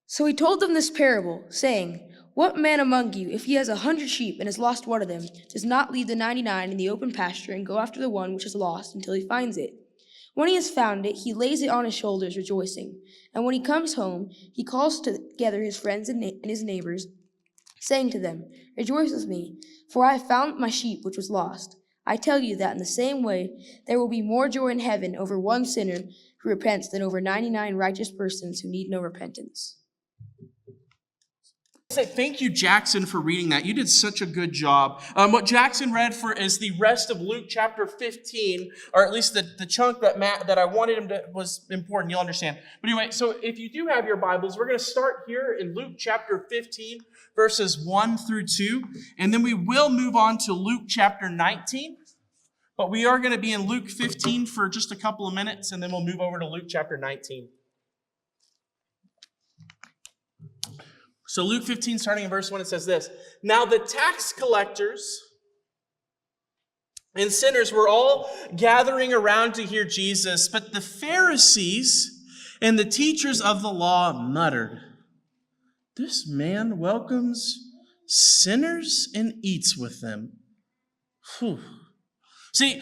So he told them this parable, saying, What man among you, if he has 100 sheep and has lost one of them, does not leave the 99 in the open pasture and go after the one which is lost until he finds it? When he has found it, he lays it on his shoulders, rejoicing. And when he comes home, he calls together his friends and his neighbors, saying to them, Rejoice with me, for I have found my sheep which was lost. I tell you that in the same way, there will be more joy in heaven over one sinner who repents than over 99 righteous persons who need no repentance. Say thank you, Jackson, for reading that. You did such a good job. What Jackson read for is the rest of Luke chapter 15, or at least the chunk that I wanted him to was important. You'll understand. But anyway, so if you do have your Bibles, we're going to start here in Luke chapter 15, verses 1 through 2, and then we will move on to Luke chapter 19. But we are going to be in Luke 15 for just a couple of minutes, and then we'll move over to Luke chapter 19. So Luke 15, starting in verse 1, it says this. Now the tax collectors and sinners were all gathering around to hear Jesus, but the Pharisees and the teachers of the law muttered, This man welcomes sinners and eats with them. Whew. See,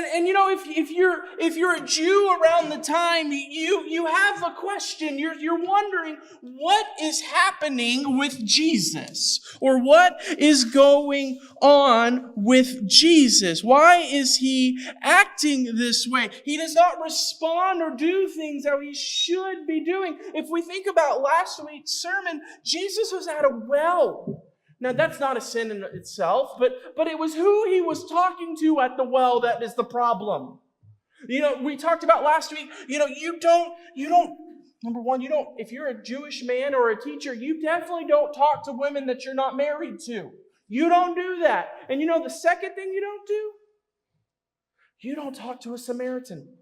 and you know, if you're a Jew around the time, you have a question. You're wondering what is happening with Jesus, or what is going on with Jesus. Why is he acting this way? He does not respond or do things how he should be doing. If we think about last week's sermon, Jesus was at a well. Now, that's not a sin in itself, but it was who he was talking to at the well that is the problem. You know, we talked about last week, you don't, number one, if you're a Jewish man or a teacher, you definitely don't talk to women that you're not married to. You don't do that. And the second thing you don't do? You don't talk to a Samaritan.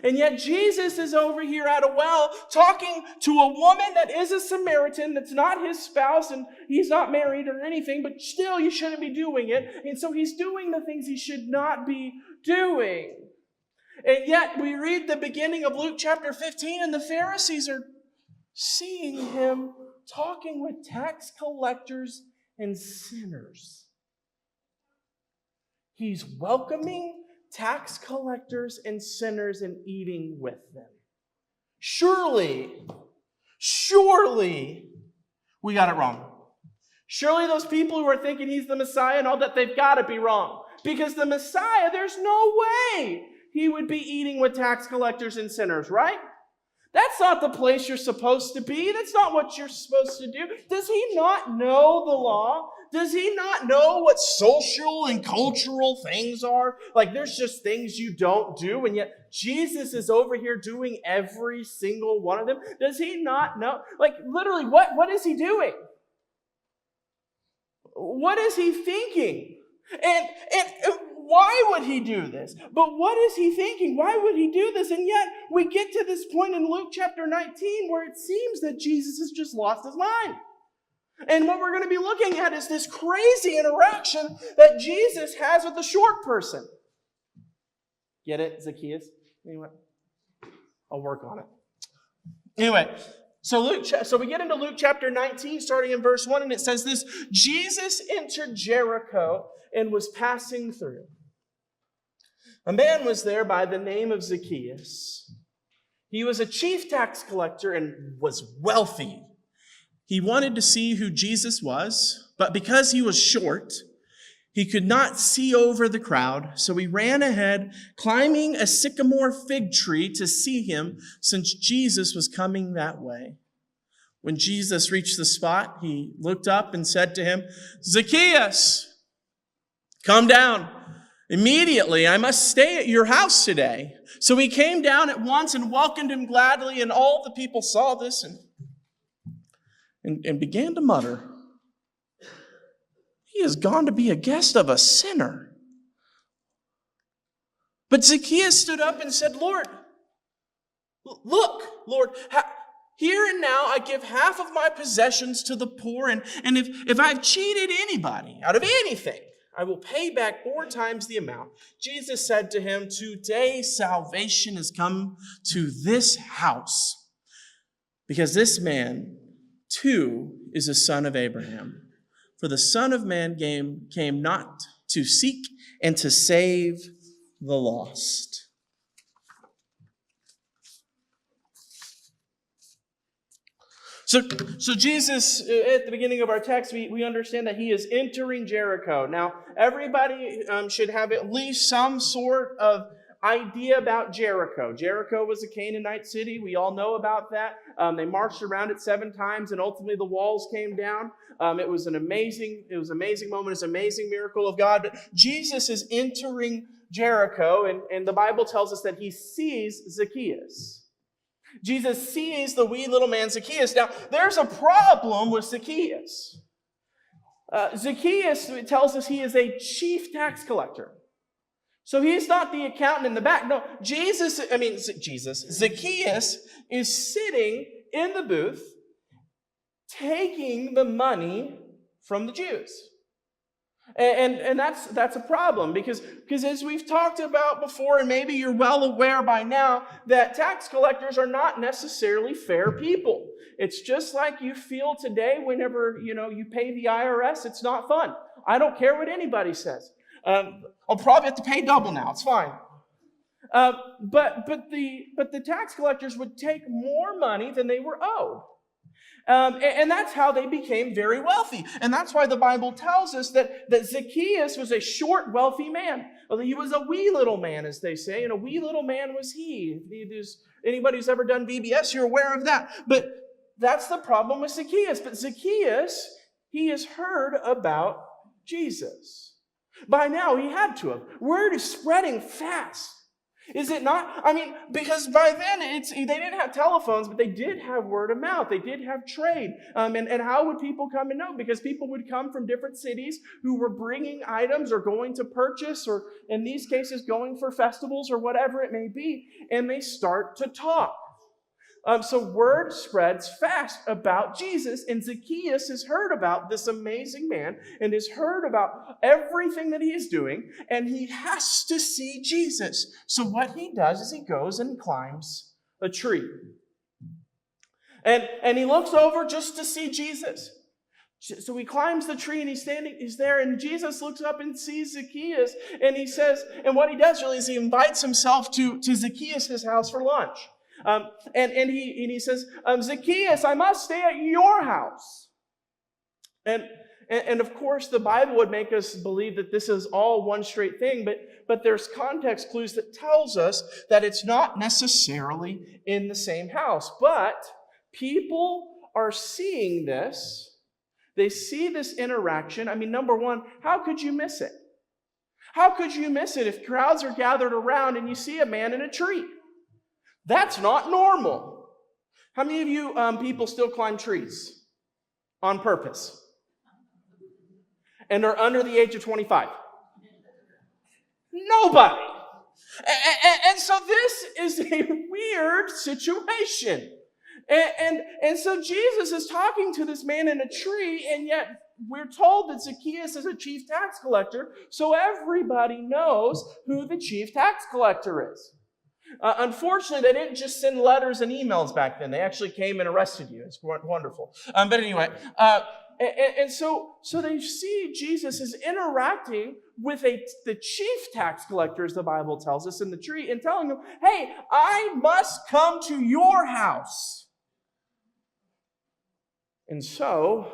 And yet Jesus is over here at a well talking to a woman that is a Samaritan, that's not his spouse, and he's not married or anything, but still you shouldn't be doing it. And so he's doing the things he should not be doing. And yet we read the beginning of Luke chapter 15, and the Pharisees are seeing him talking with tax collectors and sinners. He's welcoming tax collectors and sinners and eating with them. Surely, we got it wrong. Surely those people who are thinking he's the Messiah and all that, they've got to be wrong. Because the Messiah, there's no way he would be eating with tax collectors and sinners, right? That's not the place you're supposed to be. That's not what you're supposed to do. Does he not know the law? Does he not know what social and cultural things are? Like, there's just things you don't do, and yet Jesus is over here doing every single one of them. Does he not know? Like, literally, what is he doing? What is he thinking? And why would he do this? But what is he thinking? Why would he do this? And yet, we get to this point in Luke chapter 19 where it seems that Jesus has just lost his mind. And what we're going to be looking at is this crazy interaction that Jesus has with the short person. Get it, Zacchaeus? Anyway, I'll work on it. Anyway, so we get into Luke chapter 19, starting in verse 1, and it says this, Jesus entered Jericho and was passing through. A man was there by the name of Zacchaeus. He was a chief tax collector and was wealthy. He wanted to see who Jesus was, but because he was short, he could not see over the crowd, so he ran ahead, climbing a sycamore fig tree to see him, since Jesus was coming that way. When Jesus reached the spot, he looked up and said to him, Zacchaeus, come down. Immediately, I must stay at your house today. So he came down at once and welcomed him gladly, and all the people saw this and began to mutter, he has gone to be a guest of a sinner. But Zacchaeus stood up and said, Lord, here and now I give half of my possessions to the poor, and if I've cheated anybody out of anything, I will pay back 4 times the amount. Jesus said to him, today salvation has come to this house, because this man, too, is a son of Abraham. For the Son of Man came not to seek and to save the lost. So Jesus, at the beginning of our text, we understand that he is entering Jericho. Now, everybody should have at least some sort of idea about Jericho. Jericho was a Canaanite city. We all know about that. They marched around it 7 times, and ultimately the walls came down. It was an amazing moment. It's an amazing miracle of God. But Jesus is entering Jericho, and the Bible tells us that he sees Zacchaeus. Jesus sees the wee little man Zacchaeus. Now, there's a problem with Zacchaeus. Zacchaeus, it tells us he is a chief tax collector. So he's not the accountant in the back. No, Zacchaeus is sitting in the booth taking the money from the Jews. And that's a problem because as we've talked about before, and maybe you're well aware by now, that tax collectors are not necessarily fair people. It's just like you feel today whenever you pay the IRS. It's not fun. I don't care what anybody says. I'll probably have to pay double now. It's fine. But the tax collectors would take more money than they were owed. And that's how they became very wealthy. And that's why the Bible tells us that Zacchaeus was a short, wealthy man. He was a wee little man, as they say, and a wee little man was he. Anybody who's ever done VBS, you're aware of that. But that's the problem with Zacchaeus. But Zacchaeus, he has heard about Jesus. By now, he had to have. Word is spreading fast. Is it not? Because by then, they didn't have telephones, but they did have word of mouth. They did have trade. And how would people come and know? Because people would come from different cities who were bringing items or going to purchase, or in these cases, going for festivals or whatever it may be, and they start to talk. So word spreads fast about Jesus, and Zacchaeus has heard about this amazing man and has heard about everything that he is doing, and he has to see Jesus. So what he does is he goes and climbs a tree. And he looks over just to see Jesus. So he climbs the tree and he's there, and Jesus looks up and sees Zacchaeus, and he says, and what he does really is he invites himself to Zacchaeus' house for lunch. And he says, Zacchaeus, I must stay at your house. And of course, the Bible would make us believe that this is all one straight thing, but there's context clues that tells us that it's not necessarily in the same house. But people are seeing this. They see this interaction. Number one, how could you miss it? How could you miss it if crowds are gathered around and you see a man in a tree? That's not normal. How many of you people still climb trees on purpose and are under the age of 25? Nobody. And so this is a weird situation. And so Jesus is talking to this man in a tree, and yet we're told that Zacchaeus is a chief tax collector, so everybody knows who the chief tax collector is. Unfortunately, they didn't just send letters and emails back then. They actually came and arrested you. It's wonderful. But anyway, and so they see Jesus is interacting with the chief tax collector, as the Bible tells us, in the tree, and telling him, hey, I must come to your house. And so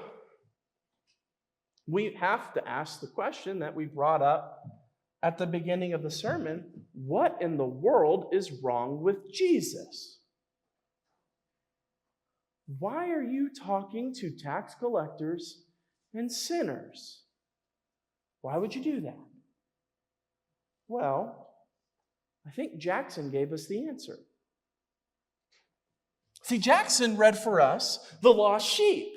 we have to ask the question that we brought up at the beginning of the sermon: what in the world is wrong with Jesus? Why are you talking to tax collectors and sinners? Why would you do that? Well, I think Jackson gave us the answer. See, Jackson read for us the lost sheep.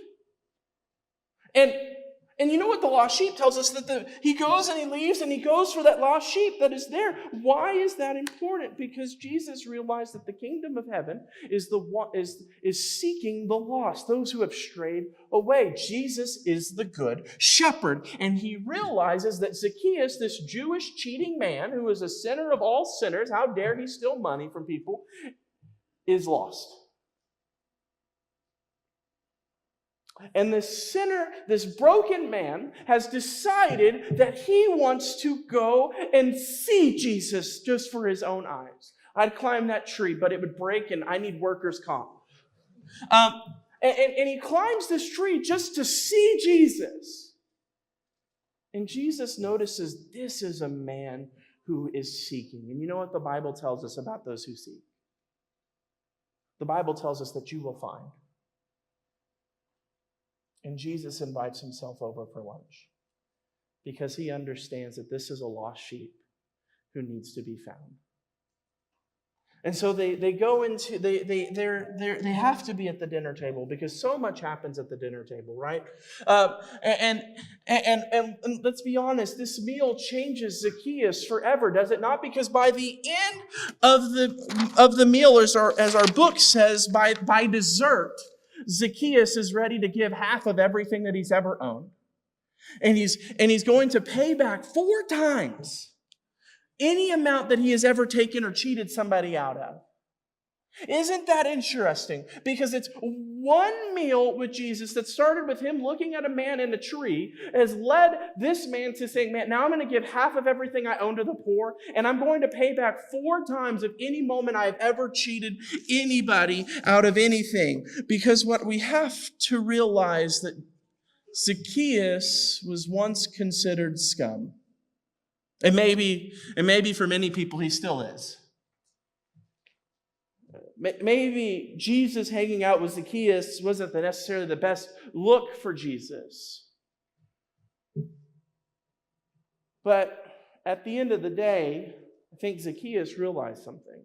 And you know what the lost sheep tells us? That he goes and he leaves and he goes for that lost sheep that is there. Why is that important? Because Jesus realized that the kingdom of heaven is seeking the lost, those who have strayed away. Jesus is the good shepherd. And he realizes that Zacchaeus, this Jewish cheating man who is a sinner of all sinners, how dare he steal money from people, is lost. And this sinner, this broken man, has decided that he wants to go and see Jesus just for his own eyes. I'd climb that tree, but it would break, and I need workers' comp. And he climbs this tree just to see Jesus. And Jesus notices this is a man who is seeking. And you know what the Bible tells us about those who seek? The Bible tells us that you will find. And Jesus invites himself over for lunch because he understands that this is a lost sheep who needs to be found. And so they go into, they have to be at the dinner table because so much happens at the dinner table, right? And let's be honest, this meal changes Zacchaeus forever, does it not? Because by the end of the meal, as our book says, by dessert, Zacchaeus is ready to give half of everything that he's ever owned. And he's going to pay back 4 times any amount that he has ever taken or cheated somebody out of. Isn't that interesting? Because it's one meal with Jesus that started with him looking at a man in a tree, has led this man to saying, man, now I'm going to give half of everything I own to the poor, and I'm going to pay back 4 times of any moment I've ever cheated anybody out of anything. Because what we have to realize that Zacchaeus was once considered scum. And maybe for many people he still is. Maybe Jesus hanging out with Zacchaeus wasn't necessarily the best look for Jesus. But at the end of the day, I think Zacchaeus realized something.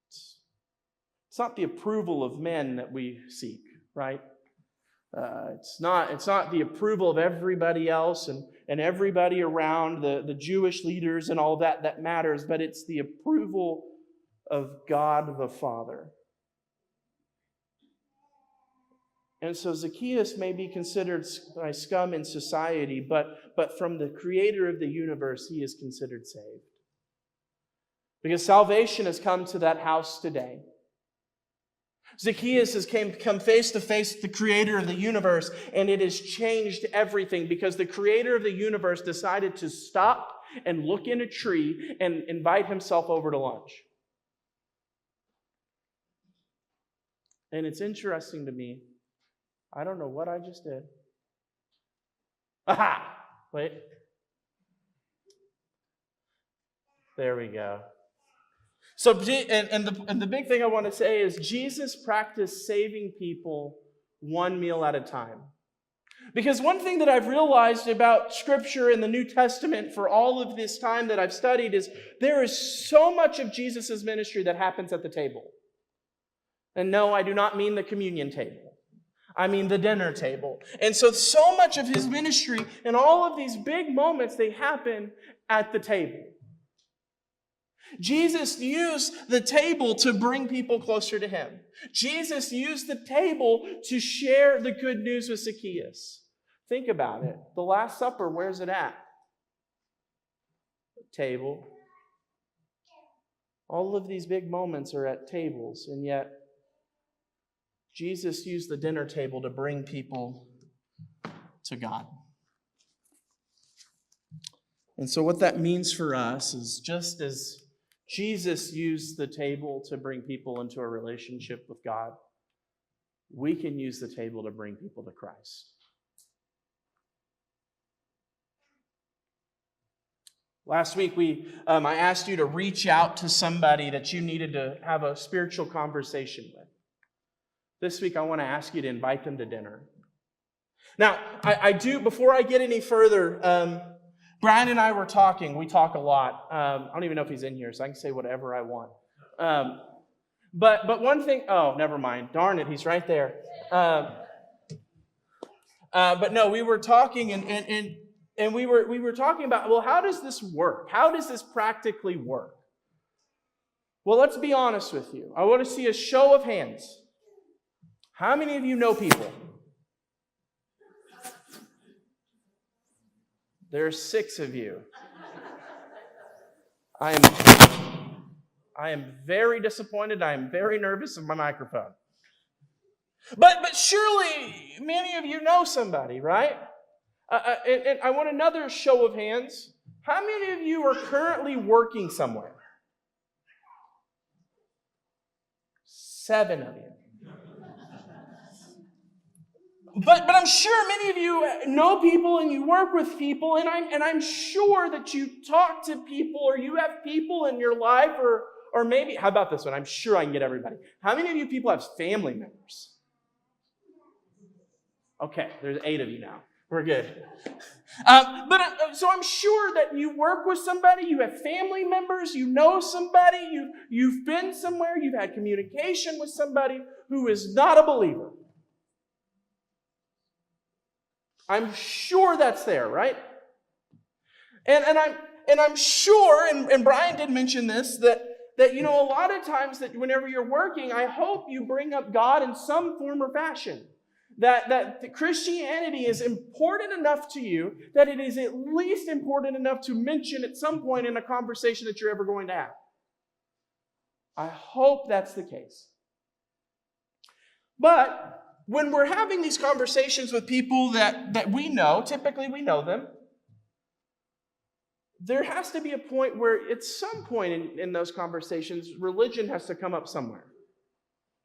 It's not the approval of men that we seek, right? It's not the approval of everybody else and everybody around, the Jewish leaders and all that matters, but it's the approval of God the Father. And so Zacchaeus may be considered by scum in society, but from the Creator of the universe, he is considered saved. Because salvation has come to that house today. Zacchaeus has come face to face with the Creator of the universe, and it has changed everything because the Creator of the universe decided to stop and look in a tree and invite himself over to lunch. And it's interesting to me, I don't know what I just did. Aha! Wait. There we go. So, and the big thing I want to say is Jesus practiced saving people one meal at a time. Because one thing that I've realized about Scripture in the New Testament for all of this time that I've studied is there is so much of Jesus' ministry that happens at the table. And no, I do not mean the communion table. I mean the dinner table. And so much of his ministry and all of these big moments, they happen at the table. Jesus used the table to bring people closer to him. Jesus used the table to share the good news with Zacchaeus. Think about it. The Last Supper, where's it at? Table. All of these big moments are at tables, and yet Jesus used the dinner table to bring people to God. And so what that means for us is just as Jesus used the table to bring people into a relationship with God, we can use the table to bring people to Christ. Last week, I asked you to reach out to somebody that you needed to have a spiritual conversation with. This week, I want to ask you to invite them to dinner. Now, I do, before I get any further, Brian and I were talking. We talk a lot. I don't even know if he's in here, so I can say whatever I want. But one thing, oh, never mind. Darn it, he's right there. But no, we were talking and we were talking about, well, how does this work? How does this practically work? Well, let's be honest with you. I want to see a show of hands. How many of you know people? There's 6 of you. I am very disappointed. I am very nervous of my microphone. But surely many of you know somebody, right? And I want another show of hands. How many of you are currently working somewhere? 7 of you. But I'm sure many of you know people and you work with people, and I'm sure that you talk to people or you have people in your life, or maybe, how about this one? I'm sure I can get everybody. How many of you people have family members? Okay, there's 8 of you now. We're good. So I'm sure that you work with somebody, you have family members, you know somebody, you've been somewhere, you've had communication with somebody who is not a believer. I'm sure that's there, right? And I'm sure, and Brian did mention this, that a lot of times that whenever you're working, I hope you bring up God in some form or fashion. That Christianity is important enough to you that it is at least important enough to mention at some point in a conversation that you're ever going to have. I hope that's the case. But when we're having these conversations with people that we know, typically we know them, there has to be a point where at some point in those conversations, religion has to come up somewhere.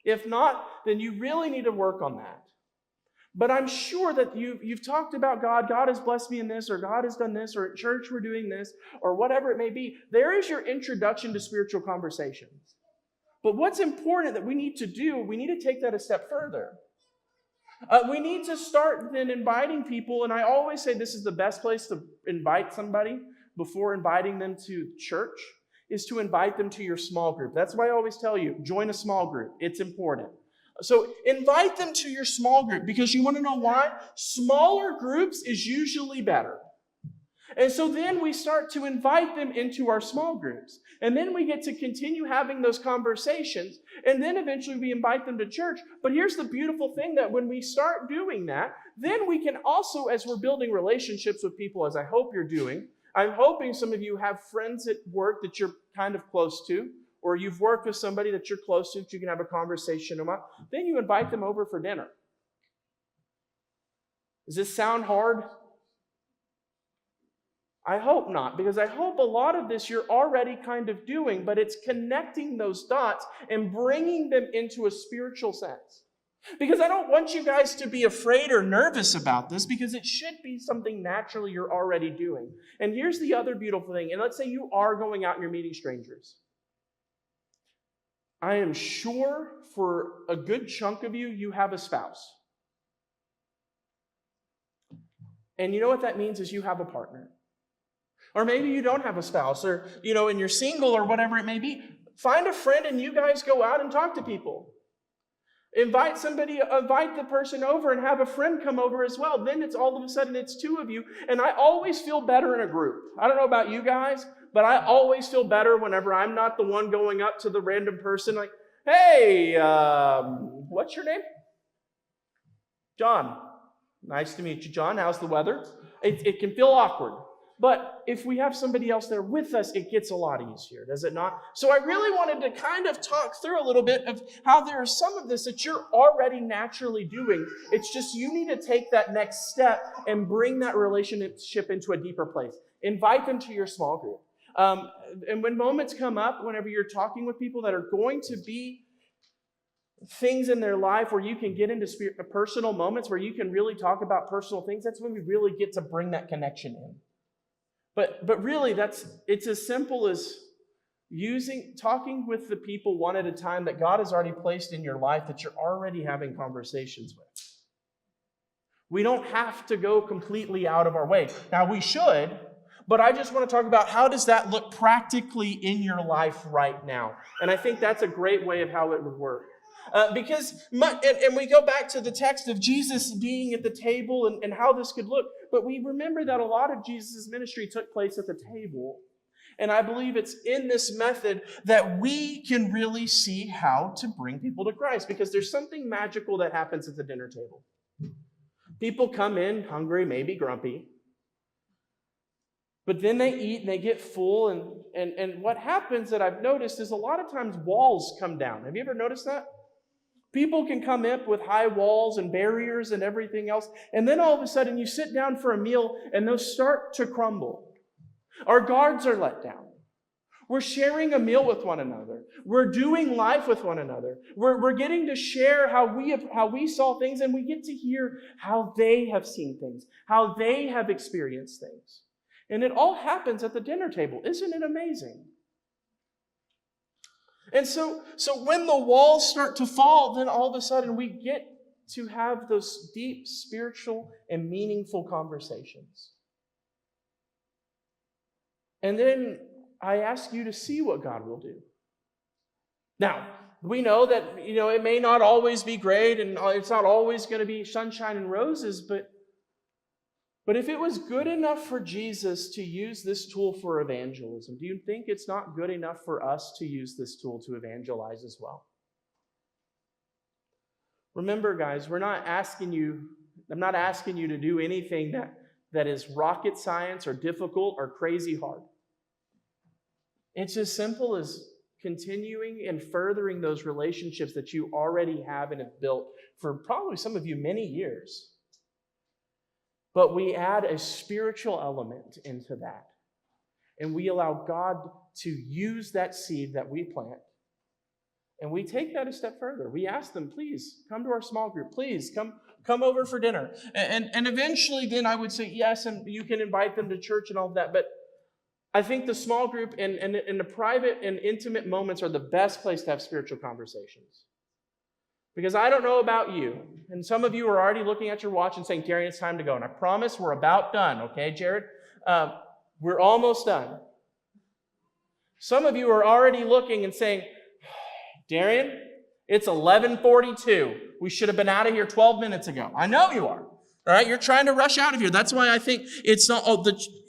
If not, then you really need to work on that. But I'm sure that you've talked about God. God has blessed me in this, or God has done this, or at church we're doing this, or whatever it may be. There is your introduction to spiritual conversations. But what's important that we need to do, we need to take that a step further. We need to start then inviting people, and I always say this is the best place to invite somebody before inviting them to church, is to invite them to your small group. That's why I always tell you, join a small group. It's important. So invite them to your small group, because you want to know why? Smaller groups is usually better. And so then we start to invite them into our small groups. And then we get to continue having those conversations. And then eventually we invite them to church. But here's the beautiful thing, that when we start doing that, then we can also, as we're building relationships with people, as I hope you're doing, I'm hoping some of you have friends at work that you're kind of close to, or you've worked with somebody that you're close to that you can have a conversation about. Then you invite them over for dinner. Does this sound hard? I hope not, because I hope a lot of this you're already kind of doing, but it's connecting those dots and bringing them into a spiritual sense. Because I don't want you guys to be afraid or nervous about this, because it should be something naturally you're already doing. And here's the other beautiful thing. And let's say you are going out and you're meeting strangers. I am sure for a good chunk of you, you have a spouse. And you know what that means is you have a partner. Or maybe you don't have a spouse, or, and you're single or whatever it may be. Find a friend and you guys go out and talk to people. Invite the person over and have a friend come over as well. Then it's all of a sudden it's 2 of you. And I always feel better in a group. I don't know about you guys, but I always feel better whenever I'm not the one going up to the random person like, hey, what's your name? John. Nice to meet you, John. How's the weather? It can feel awkward. But if we have somebody else there with us, it gets a lot easier, does it not? So I really wanted to kind of talk through a little bit of how there are some of this that you're already naturally doing. It's just you need to take that next step and bring that relationship into a deeper place. Invite them to your small group. And when moments come up, whenever you're talking with people that are going to be things in their life where you can get into personal moments, where you can really talk about personal things, that's when we really get to bring that connection in. But really, it's as simple as talking with the people one at a time that God has already placed in your life, that you're already having conversations with. We don't have to go completely out of our way. Now, we should, but I just want to talk about how does that look practically in your life right now. And I think that's a great way of how it would work. Because we go back to the text of Jesus being at the table and how this could look. But we remember that a lot of Jesus' ministry took place at the table. And I believe it's in this method that we can really see how to bring people to Christ. Because there's something magical that happens at the dinner table. People come in hungry, maybe grumpy. But then they eat and they get full. And what happens that I've noticed is a lot of times walls come down. Have you ever noticed that? People can come up with high walls and barriers and everything else, and then all of a sudden you sit down for a meal and those start to crumble. Our guards are let down. We're sharing a meal with one another. We're doing life with one another. We're getting to share how we saw things, and we get to hear how they have seen things, how they have experienced things. And it all happens at the dinner table. Isn't it amazing? And so when the walls start to fall, then all of a sudden we get to have those deep spiritual and meaningful conversations. And then I ask you to see what God will do. Now, we know that, it may not always be great and it's not always going to be sunshine and roses, but if it was good enough for Jesus to use this tool for evangelism, do you think it's not good enough for us to use this tool to evangelize as well? Remember, guys, I'm not asking you to do anything that is rocket science or difficult or crazy hard. It's as simple as continuing and furthering those relationships that you already have and have built for probably some of you many years. But we add a spiritual element into that. And we allow God to use that seed that we plant. And we take that a step further. We ask them, please, come to our small group. Please, come over for dinner. And eventually then I would say, yes, and you can invite them to church and all of that. But I think the small group and the private and intimate moments are the best place to have spiritual conversations. Because I don't know about you, and some of you are already looking at your watch and saying, Darian, it's time to go. And I promise we're about done, okay, Jared? We're almost done. Some of you are already looking and saying, Darian, it's 11:42. We should have been out of here 12 minutes ago. I know you are. All right, you're trying to rush out of here. That's why I think it's not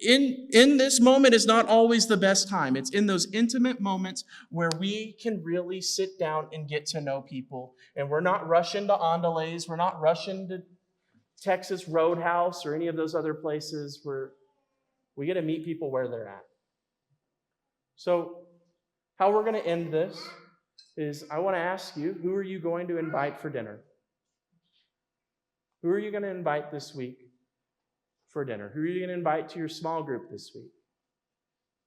in this moment is not always the best time. It's in those intimate moments where we can really sit down and get to know people. And we're not rushing to Andales. We're not rushing to Texas Roadhouse or any of those other places where we get to meet people where they're at. So how we're going to end this is I want to ask you, who are you going to invite for dinner? Who are you going to invite this week for dinner? Who are you going to invite to your small group this week?